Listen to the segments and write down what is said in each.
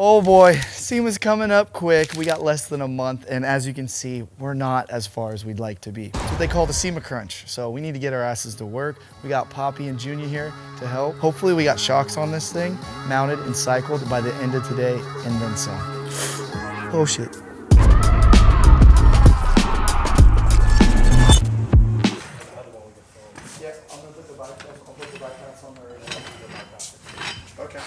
Oh boy, SEMA's coming up quick. We got less than a month, and as you can see, we're not as far as we'd like to be. It's what they call the SEMA crunch, so we need to get our asses to work. We got Papi and Junior here to help. Hopefully we got shocks on this thing, mounted and cycled by the end of today, and then some. Oh shit. Okay.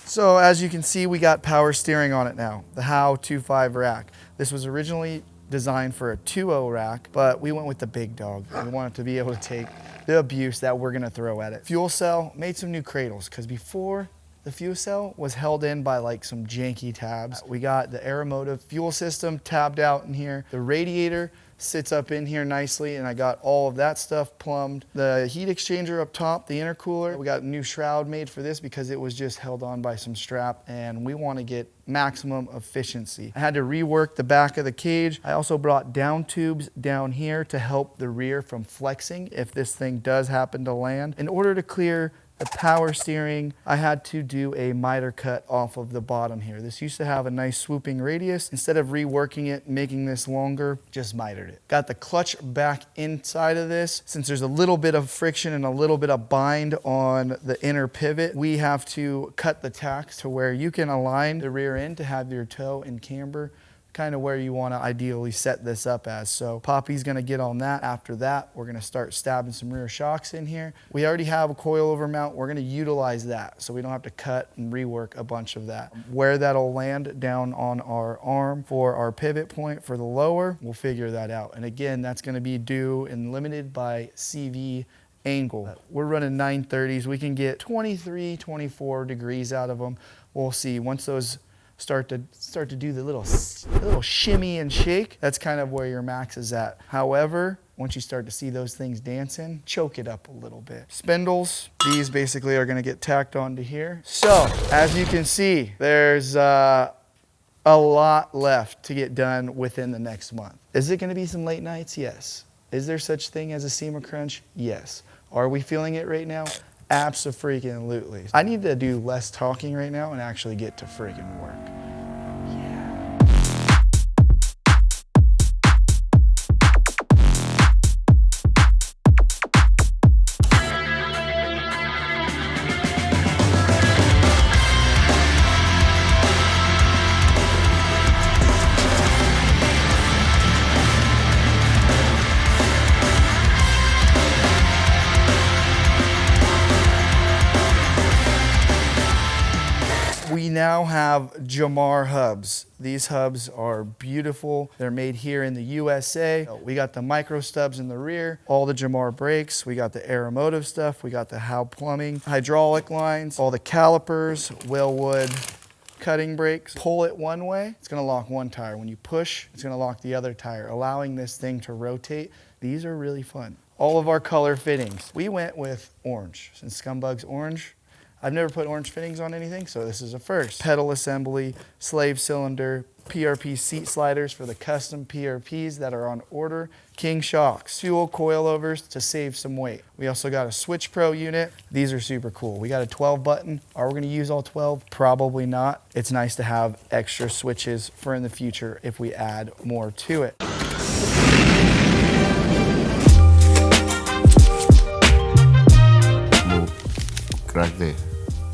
So as you can see, we got power steering on it now, the HOW 2.5 rack. This was originally designed for a 2.0 rack, but we went with the big dog. We wanted to be able to take the abuse that we're gonna throw at it. Fuel cell, made some new cradles, because before the fuel cell was held in by like some janky tabs. We got the Aeromotive fuel system tabbed out in here. The radiator sits up in here nicely, and I got all of that stuff plumbed. The heat exchanger up top, the intercooler, we got a new shroud made for this because it was just held on by some strap, and we want to get maximum efficiency. I had to rework the back of the cage. I also brought down tubes down here to help the rear from flexing if this thing does happen to land. In order to clear the power steering, I had to do a miter cut off of the bottom here. This used to have a nice swooping radius. Instead of reworking it, making this longer, just mitered it. Got the clutch back inside of this. Since there's a little bit of friction and a little bit of bind on the inner pivot, we have to cut the tacks to where you can align the rear end to have your toe and camber kind of where you want to ideally set this up as. So Papi's going to get on that. After that, we're going to start stabbing some rear shocks in here. We already have a coilover mount. We're going to utilize that so we don't have to cut and rework a bunch of that. Where that'll land down on our arm for our pivot point for the lower, we'll figure that out. And again, that's going to be due and limited by CV angle. We're running 930s. We can get 23, 24 degrees out of them. We'll see. Once those start to do the little shimmy and shake, that's kind of where your max is at. However, once you start to see those things dancing, choke it up a little bit. Spindles, these basically are gonna get tacked onto here. So, as you can see, there's a lot left to get done within the next month. Is it gonna be some late nights? Yes. Is there such thing as a SEMA crunch? Yes. Are we feeling it right now? Abso-freaking-lutely. I need to do less talking right now and actually get to freaking work. We now have Jamar hubs. These hubs are beautiful. They're made here in the USA. We got the micro stubs in the rear, all the Jamar brakes. We got the Aeromotive stuff. We got the HOW plumbing, hydraulic lines, all the calipers, Wellwood cutting brakes. Pull it one way, it's gonna lock one tire. When you push, it's gonna lock the other tire, allowing this thing to rotate. These are really fun. All of our color fittings. We went with orange, since Scumbug's orange. I've never put orange fittings on anything, so this is a first. Pedal assembly, slave cylinder, PRP seat sliders for the custom PRPs that are on order, king shocks, fuel coilovers to save some weight. We also got a Switch Pro unit. These are super cool. We got a 12 button. Are we gonna use all 12? Probably not. It's nice to have extra switches for in the future if we add more to it.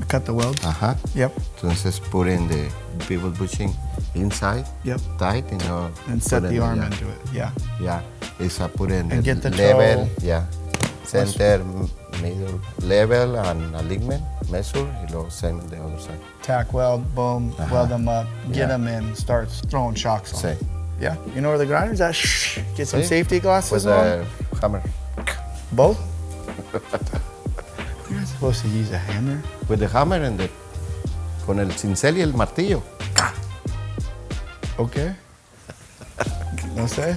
Cut the weld? Uh-huh. Yep. Entonces put in the pivot bushing inside. Yep. Tight, you know. And set the arm into it. Yeah. Yeah. It's put in and the get the level. toe. Yeah. Center, middle, level, and alignment, measure, y luego same the other side. Tack weld, boom, weld them up, get them in, start throwing shocks on. Sí. Yeah. You know where the grinder's at? Shh. Get some safety glasses with on. the hammer. Both? You're not supposed to use a hammer. With the hammer and the con el cincel y el martillo. Okay. No say.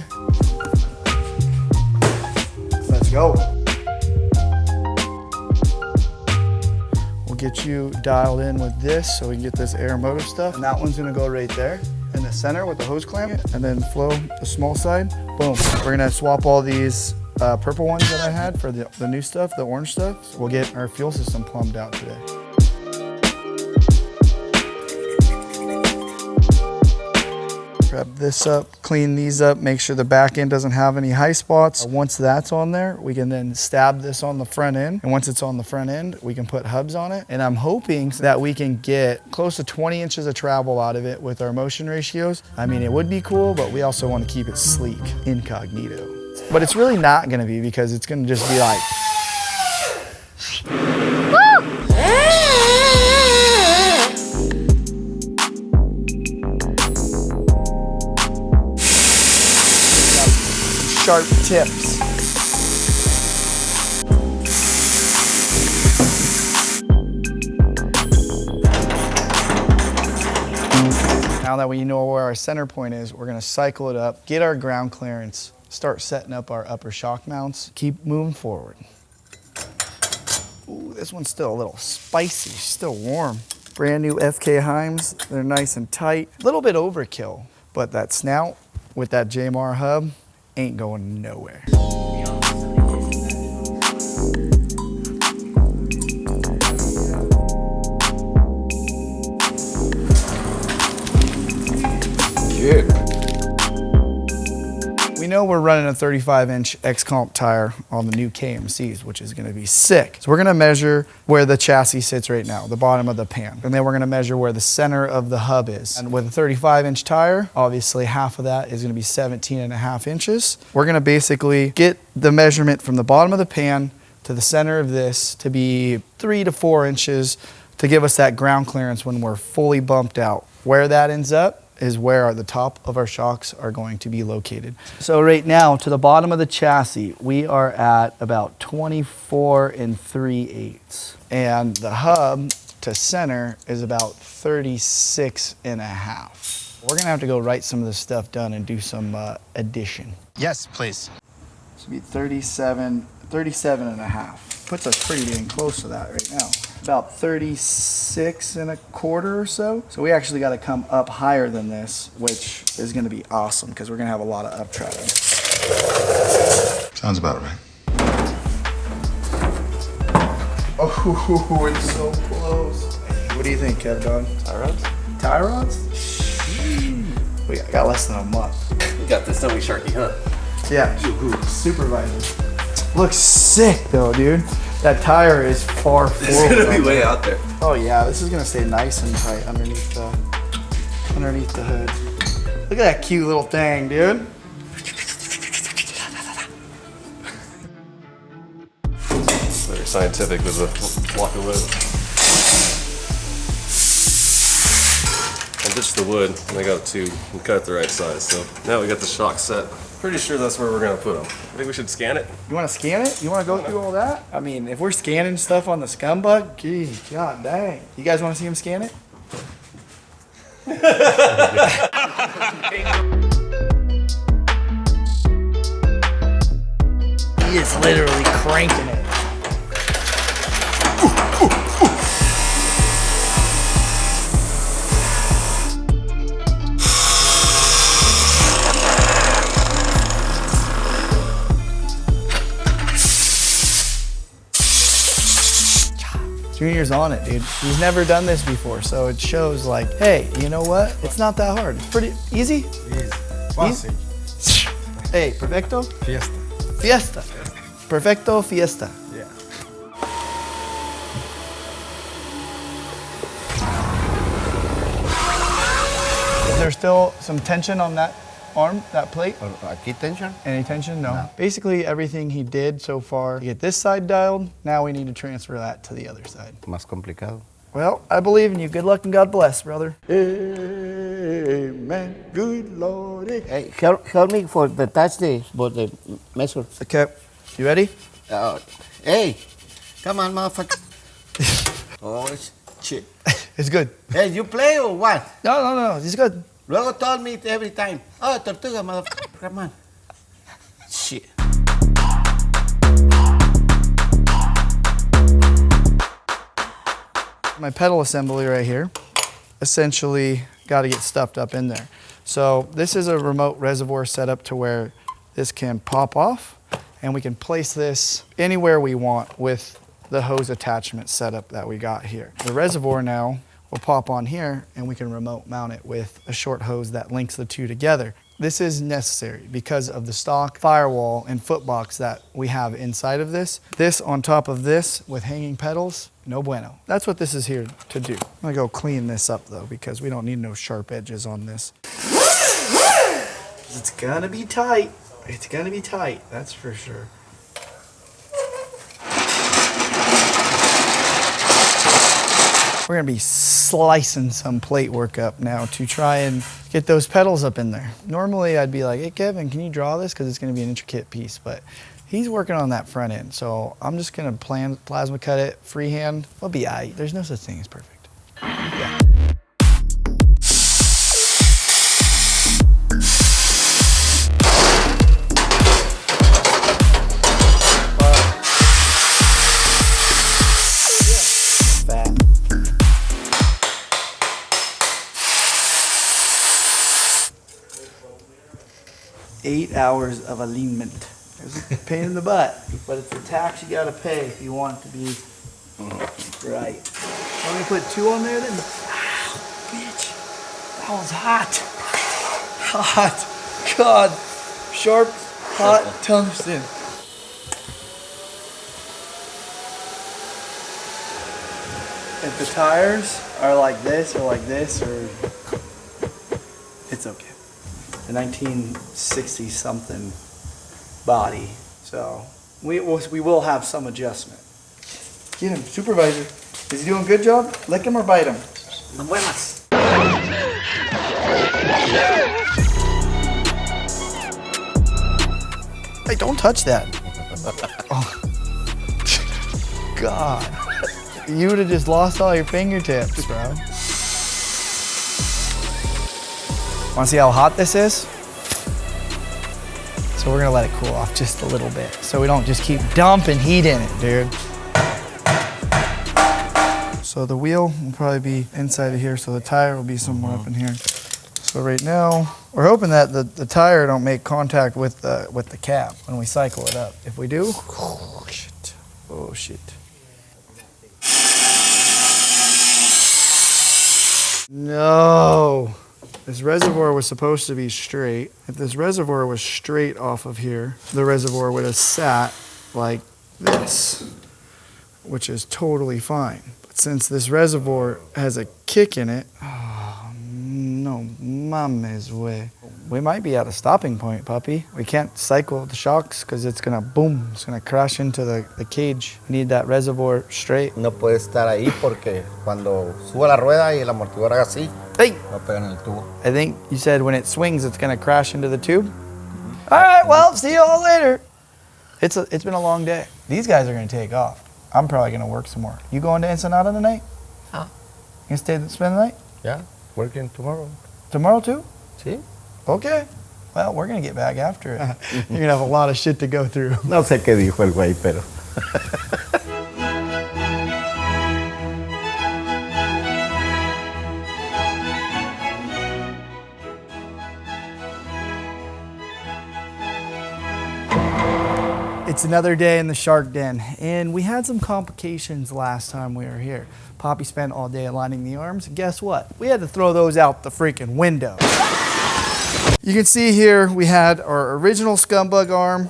Let's go. We'll get you dialed in with this so we can get this Aeromotive stuff. And that one's gonna go right there in the center with the hose clamp, and then flow the small side. Boom. We're gonna swap all these purple ones that I had for the new stuff, the orange stuff. So we'll get our fuel system plumbed out today. Grab this up, clean these up, make sure the back end doesn't have any high spots. Once that's on there, we can then stab this on the front end. And once it's on the front end, we can put hubs on it. And I'm hoping that we can get close to 20 inches of travel out of it with our motion ratios. I mean, it would be cool, but we also want to keep it sleek, incognito. But it's really not gonna be, because it's gonna just be like, sharp tips. Now that we know where our center point is, we're gonna cycle it up, get our ground clearance, start setting up our upper shock mounts, keep moving forward. Ooh, this one's still a little spicy, still warm. Brand new FK Heims, they're nice and tight. A little bit overkill, but that snout with that JMR hub ain't going nowhere. Good. We know we're running a 35-inch X-Comp tire on the new KMCs, which is gonna be sick. So we're gonna measure where the chassis sits right now, the bottom of the pan. And then we're gonna measure where the center of the hub is. And with a 35-inch tire, obviously half of that is gonna be 17.5 inches. We're gonna basically get the measurement from the bottom of the pan to the center of this to be 3 to 4 inches to give us that ground clearance when we're fully bumped out. Where that ends up is where the top of our shocks are going to be located. So right now, to the bottom of the chassis, we are at about 24 3/8. And the hub to center is about 36.5. We're gonna have to go write some of this stuff down and do some addition. Yes, please. This would be 37.5. Puts us pretty dang close to that right now. About 36.25 or so. So we actually got to come up higher than this, which is going to be awesome because we're going to have a lot of up travel. Sounds about right. Oh, it's so close. What do you think, Kev Dog? Tie rods? Tie rods? We got less than a month. We got this, don't we, Sharky, huh? Yeah, supervisor. Looks sick though, dude. That tire is far forward. It's gonna be way out there. Oh yeah, this is gonna stay nice and tight underneath the hood. Look at that cute little thing, dude. Very scientific with the block of wood. I ditched the wood and I got two and cut it the right size. So now we got the shock set. Pretty sure that's where we're gonna put them. I think we should scan it. You wanna scan it? You wanna go through all that? I mean, if we're scanning stuff on the Scumbug, gee, god dang. You guys wanna see him scan it? He is literally cranking it. Junior's on it, dude. He's never done this before, so it shows like, hey, you know what? It's not that hard. It's pretty easy. Easy. Fácil. Hey, perfecto? Fiesta. Fiesta. Perfecto fiesta. Yeah. Is there still some tension on that arm, that plate? Aquí tension? Any tension? No. Basically everything he did so far to get this side dialed, now we need to transfer that to the other side. Más complicado. Well, I believe in you. Good luck and God bless, brother. Amen. Good Lord. Hey, help me for the touch the measure. Okay. You ready? Hey, come on, motherfucker. Oh, shit. It's good. Hey, you play or what? No. It's good. Luego told me every time. Oh, tortuga, motherfucker. Come on. Shit. My pedal assembly right here, essentially got to get stuffed up in there. So this is a remote reservoir setup to where this can pop off And we can place this anywhere we want with the hose attachment setup that we got here. The reservoir now will pop on here and we can remote mount it with a short hose that links the two together. This is necessary because of the stock firewall and footbox that we have inside of this. This on top of this with hanging pedals, no bueno. That's what this is here to do. I'm gonna go clean this up though because we don't need no sharp edges on this. It's gonna be tight. It's gonna be tight, that's for sure. We're gonna be slicing some plate work up now to try and get those pedals up in there. Normally I'd be like, hey Kevin, can you draw this? Because it's gonna be an intricate piece, but he's working on that front end. So I'm just gonna plasma cut it freehand. We'll be aight. There's no such thing as perfect. Yeah. 8 hours of alignment. It's a pain in the butt, but it's a tax you gotta pay if you want it to be right. Let me put 2 on there then. Ow, bitch. That was hot. Hot. God. Sharp, hot tungsten. If the tires are like this or it's okay. The 1960 something body, so we will have some adjustment. Get him, supervisor. Is he doing a good job? Lick him or bite him? No buenas. Hey, don't touch that. Oh. God. You would have just lost all your fingertips, bro. Want to see how hot this is? So we're gonna let it cool off just a little bit so we don't just keep dumping heat in it, dude. So the wheel will probably be inside of here, so the tire will be somewhere up in here. So right now, we're hoping that the tire don't make contact with the cap when we cycle it up. If we do, oh shit, oh shit. No. This reservoir was supposed to be straight. If this reservoir was straight off of here, the reservoir would have sat like this, which is totally fine. But since this reservoir has a kick in it, oh, no mames, way. We might be at a stopping point, Papi. We can't cycle the shocks because it's gonna boom, it's gonna crash into the cage. We need that reservoir straight. No puede estar ahí porque cuando suba la rueda y el amortiguador haga así, Hey! va a pegar en el tubo. I think you said when it swings, it's gonna crash into the tube. All right, well, see you all later. It's been a long day. These guys are gonna take off. I'm probably gonna work some more. You going to Ensenada tonight? Huh? You gonna spend the night? Yeah, working tomorrow. Tomorrow too? Sí. Okay. Well, we're gonna get back after it. You're gonna have a lot of shit to go through. No sé qué dijo el güey, pero. It's another day in the shark den, and we had some complications last time we were here. Papi spent all day aligning the arms, and guess what? We had to throw those out the freaking window. You can see here we had our original Scumbug arm,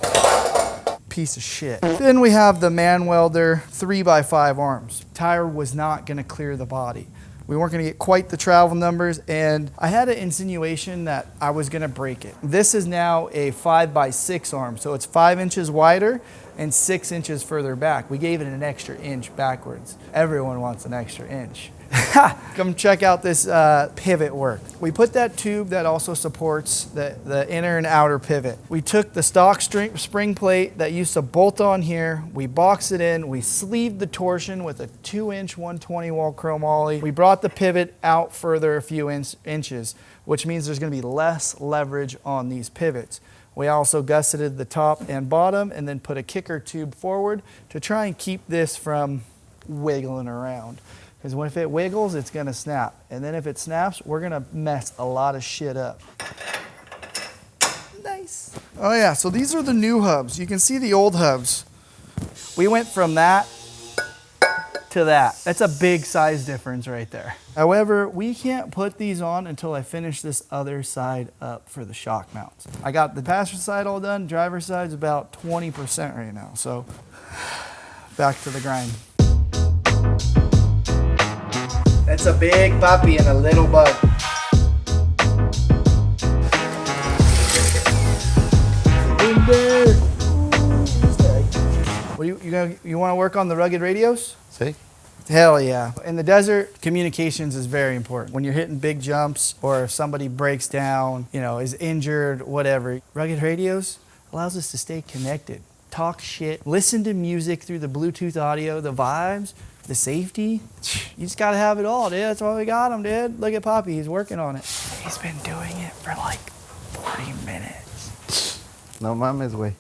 piece of shit. Then we have the man welder 3x5 arms. Tire was not gonna clear the body. We weren't gonna get quite the travel numbers, and I had an insinuation that I was gonna break it. This is now a 5x6 arm, so it's 5 inches wider and 6 inches further back. We gave it an extra inch backwards. Everyone wants an extra inch. Come check out this pivot work. We put that tube that also supports the inner and outer pivot. We took the stock spring plate that used to bolt on here, we boxed it in, we sleeved the torsion with a 2-inch 120 wall chromoly. We brought the pivot out further a few inches, which means there's gonna be less leverage on these pivots. We also gusseted the top and bottom and then put a kicker tube forward to try and keep this from wiggling around. Because if it wiggles, it's gonna snap. And then if it snaps, we're gonna mess a lot of shit up. Nice. Nice. Oh yeah, so these are the new hubs. You can see the old hubs. We went from that to that. That's a big size difference right there. However, we can't put these on until I finish this other side up for the shock mounts. I got the passenger side all done. Driver's side's about 20% right now. So back to the grind. That's a big Papi and a little bug. In there. What you want to work on the rugged radios? See? Hell yeah. In the desert, communications is very important. When you're hitting big jumps or if somebody breaks down, you know, is injured, whatever. Rugged radios allows us to stay connected, talk shit, listen to music through the Bluetooth audio, the vibes, the safety. You just gotta have it all, dude. That's why we got him, dude. Look at Papi, he's working on it. He's been doing it for like 40 minutes. No mames, güey.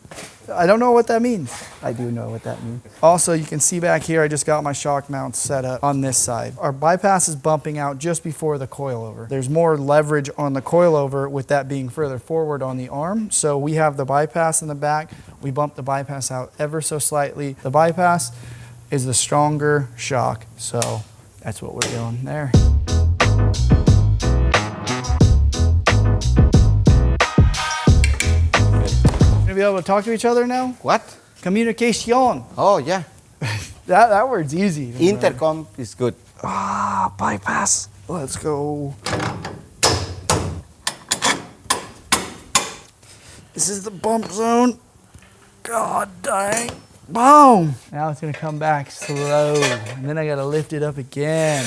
I don't know what that means. I do know what that means. Also, you can see back here, I just got my shock mounts set up on this side. Our bypass is bumping out just before the coilover. There's more leverage on the coilover with that being further forward on the arm. So we have the bypass in the back. We bump the bypass out ever so slightly. The bypass is the stronger shock. So that's what we're doing there. Be able to talk to each other now? What? Communication. Oh, yeah. That word's easy. Intercom is good. Ah, bypass. Let's go. This is the bump zone. God dang. Boom. Now it's gonna come back slow. And then I gotta lift it up again.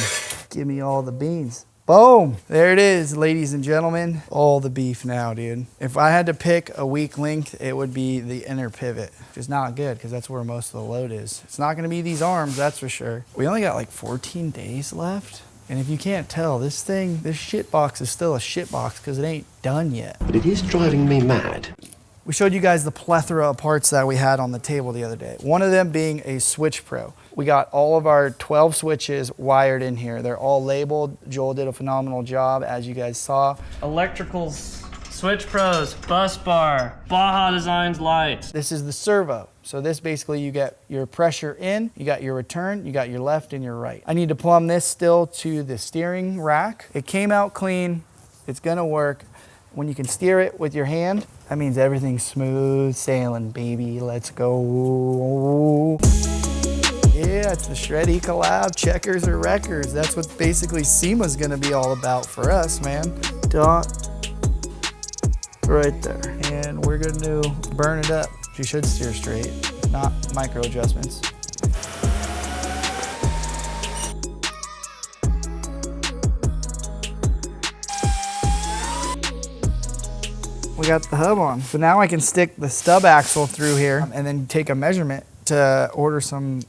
Give me all the beans. Boom. There it is, ladies and gentlemen. All the beef now, dude. If I had to pick a weak link, it would be the inner pivot, which is not good because that's where most of the load is. It's not gonna be these arms, that's for sure. We only got like 14 days left. And if you can't tell, this shit box is still a shit box because it ain't done yet. But it is driving me mad. We showed you guys the plethora of parts that we had on the table the other day. One of them being a Switch Pro. We got all of our 12 switches wired in here. They're all labeled. Joel did a phenomenal job, as you guys saw. Electricals, Switch Pros, bus bar, Baja Designs lights. This is the servo. So this basically, you get your pressure in, you got your return, you got your left and your right. I need to plumb this still to the steering rack. It came out clean. It's gonna work. When you can steer it with your hand, that means everything's smooth sailing, baby. Let's go. Yeah, it's the Shreddy collab, checkers or wreckers. That's what basically SEMA's gonna be all about for us, man. Dot, right there. And we're gonna burn it up. You should steer straight, not micro adjustments. We got the hub on. So now I can stick the stub axle through here and then take a measurement to order some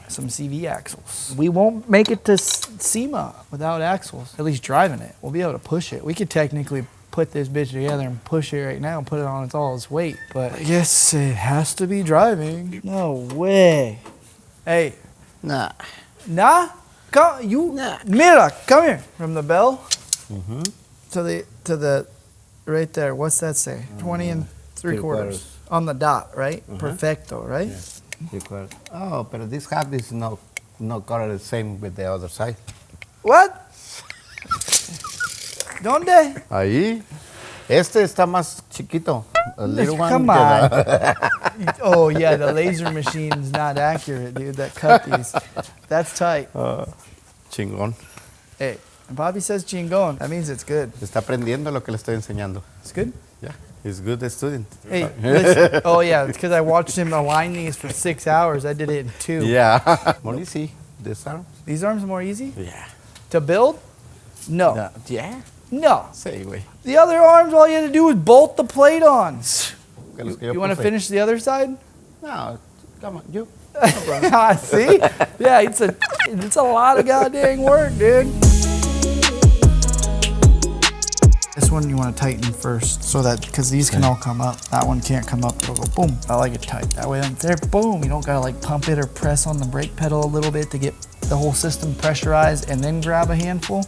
CV axles. We won't make it to SEMA without axles, at least driving it. We'll be able to push it. We could technically put this bitch together and push it right now and put it on all its weight, but I guess it has to be driving. No way. Hey. Nah. Nah? Come, you, nah. Mira, come here. From the bell to the, right there, what's that say? 20 and 3/4. On the dot, right? Perfecto, right? Yeah. Oh, but this hub is not colored the same with the other side. What? ¿Dónde? Ahí. Este está más chiquito. A little one. Come on. Oh yeah, the laser machine's not accurate, dude. That cut these. That's tight. Chingón. Hey, and Papi says chingón. That means it's good. Está aprendiendo lo que le estoy enseñando. It's good? Yeah, he's a good student. Hey, listen. Oh yeah, it's because I watched him align these for 6 hours. I did it in 2. Yeah. More easy, this arm. These arms are more easy? Yeah. To build? No. Yeah. No. Sí, güey. The other arms, all you had to do was bolt the plate on. You want to finish the other side? No, come on, you. See? Yeah, it's a lot of goddamn work, dude. This one you want to tighten first, so that, because these can all come up. That one can't come up, it'll go boom. I like it tight. That way, there, boom. You don't gotta like pump it or press on the brake pedal a little bit to get the whole system pressurized and then grab a handful.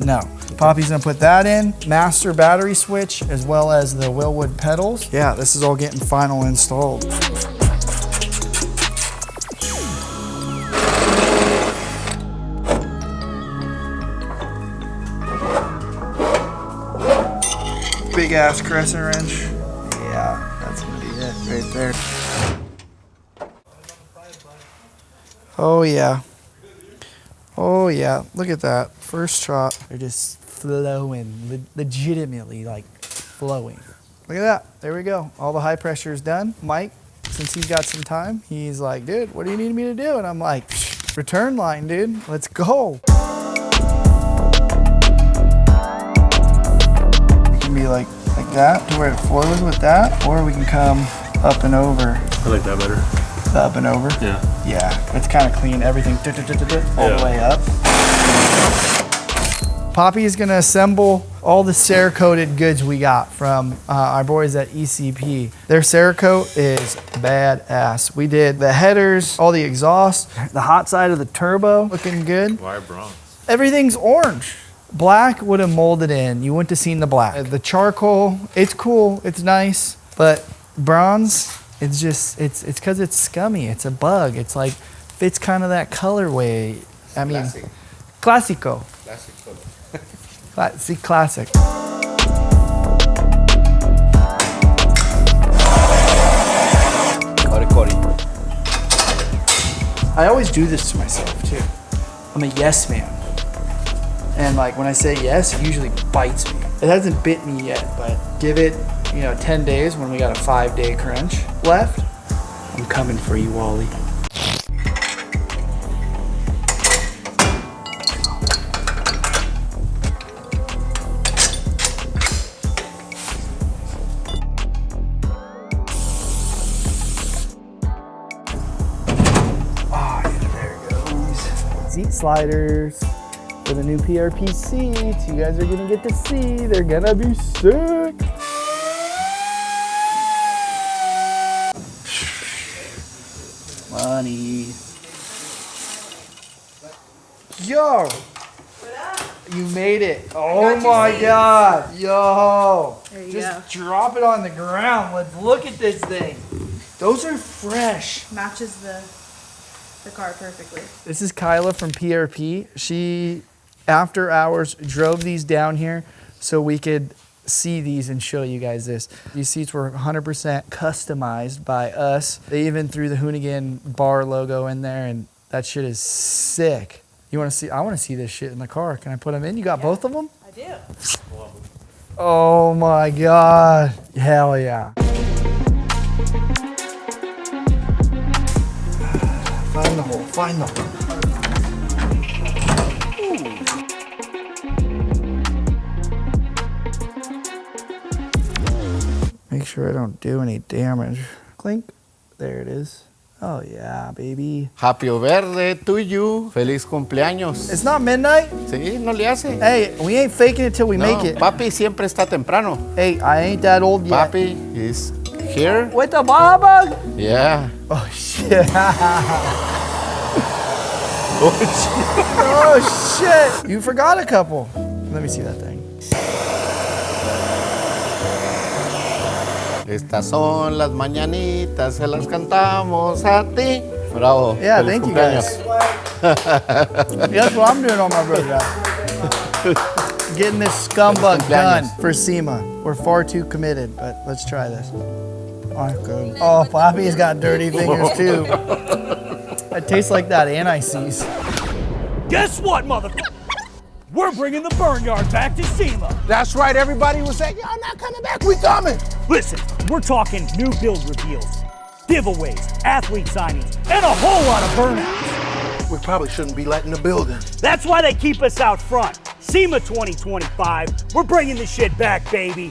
No. Papi's gonna put that in, master battery switch, as well as the Willwood pedals. Yeah, this is all getting final installed. Big ass crescent wrench. Yeah, that's gonna be it right there. Oh yeah. Oh yeah, look at that. First shot, they're just flowing, legitimately like flowing. Look at that, there we go. All the high pressure is done. Mike, since he's got some time, he's like, dude, what do you need me to do? And I'm like, return line, dude, let's go. It can be like that, to where it flows with that, or we can come up and over. I like that better. Up and over? Yeah. Yeah, it's kind of clean, everything all the way up. Papi is gonna assemble all the Cerakoted goods we got from our boys at ECP. Their Cerakote is badass. We did the headers, all the exhaust, the hot side of the turbo, looking good. Why bronze? Everything's orange. Black would have molded in. You wouldn't have seen the black. The charcoal, it's cool, it's nice, but bronze, it's just, it's because it's scummy. It's a bug. It's like, fits kind of that colorway. I mean, classico. Classic. I always do this to myself too. I'm a yes man. And like when I say yes, it usually bites me. It hasn't bit me yet, but give it, 10 days when we got a 5-day crunch left. I'm coming for you, Wally. Seat sliders for the new PRP seats. You guys are gonna get to see. They're gonna be sick. Money. Yo. You made it. Oh my God. Yo. There you Just drop it on the ground. Let's look at this thing. Those are fresh. Matches the car perfectly. This is Kyla from PRP. She, after hours, drove these down here so we could see these and show you guys this. These seats were 100% customized by us. They even threw the Hoonigan bar logo in there, and that shit is sick. You want to see? I want to see this shit in the car. Can I put them in? You got both of them? I do. Oh my God. Hell yeah. Find the hole, find the hole. Make sure I don't do any damage. Clink. There it is. Oh yeah, baby. Happy Verde to you. Feliz cumpleaños. It's not midnight? Sí, no le hace. Hey, we ain't faking it till we make it. Papi siempre está temprano. Hey, I ain't that old yet. Papi is here. With the Baja bug? Yeah. Oh shit. Oh shit. You forgot a couple. Let me see that thing. Estas son las mañanitas, se las cantamos a ti. Bravo. Yeah, Feliz thank you cumpleaños. guys. That's what I'm doing on my birthday. Getting this scumbug done for SEMA. We're far too committed, but let's try this. Oh, Papi's got dirty fingers too. It tastes like that anti-seize. Guess what, motherfucker? We're bringing the Burnyard back to SEMA. That's right, everybody was saying, y'all not coming back, we coming. Listen, we're talking new build reveals, giveaways, athlete signings, and a whole lot of burnouts. We probably shouldn't be letting the building. That's why they keep us out front. SEMA 2025, we're bringing the shit back, baby.